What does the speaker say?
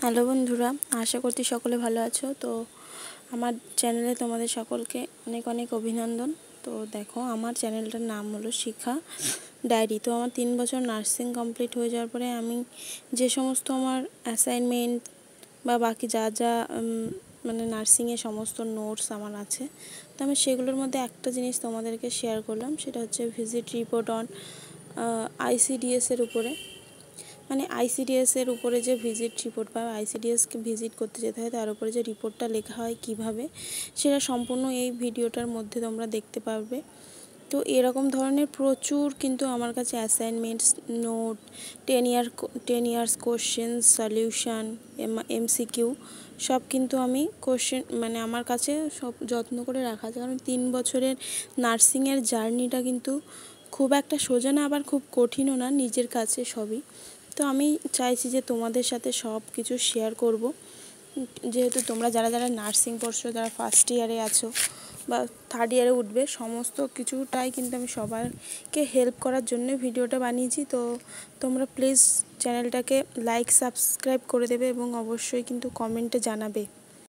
Hello বন্ধুরা, আশা করছি সকলে ভালো আছো। তো আমার চ্যানেলে তোমাদের সকলকে অনেক অনেক অভিনন্দন। তো দেখো, আমার চ্যানেলটার নাম হলো শিখা ডায়েরি। তো আমার 3 বছর নার্সিং কমপ্লিট হয়ে যাওয়ার পরে আমি যে সমস্ত আমার অ্যাসাইনমেন্ট বা বাকি যা যা মানে নার্সিংয়ের সমস্ত নোটস আমার আছে, তো আমি সেগুলোর মধ্যে একটা জিনিস তোমাদেরকে শেয়ার করলাম। সেটা হচ্ছে ভিজিট রিপোর্ট অন আইসিডিএসের উপরে। মানে আইসিডিএসের উপরে যে ভিজিট রিপোর্ট বা আইসিডিএসকে ভিজিট করতে যেতে হয়, তার উপরে যে রিপোর্টটা লেখা হয় কিভাবে, সেটা সম্পূর্ণ এই ভিডিওটার মধ্যে তোমরা দেখতে পারবে। তো এরকম ধরনের প্রচুর কিন্তু আমার কাছে assignments, note, 10 years question, solution, MCQ সব কিন্তু আমি মানে আমার কাছে সব যত্ন করে রাখা আছে। কারণ 3 বছরের নার্সিংয়ের জার্নিটা কিন্তু খুব একটা সোজা না, আবার খুব কঠিনও না, নিজের কাছে সবই। তো আমি চাইছি যে তোমাদের সাথে সব কিছু শেয়ার করব, যেহেতু তোমরা যারা যারা নার্সিং পড়ছো, যারা ফার্স্ট ইয়ারে আছো বা থার্ড ইয়ারে উঠবে, সমস্ত কিছুটাই কিন্তু আমি সবাইকে হেল্প করার জন্য ভিডিওটা বানিয়েছি। তো তোমরা প্লিজ চ্যানেলটাকে লাইক সাবস্ক্রাইব করে দেবে এবং অবশ্যই কিন্তু কমেন্টে জানাবে।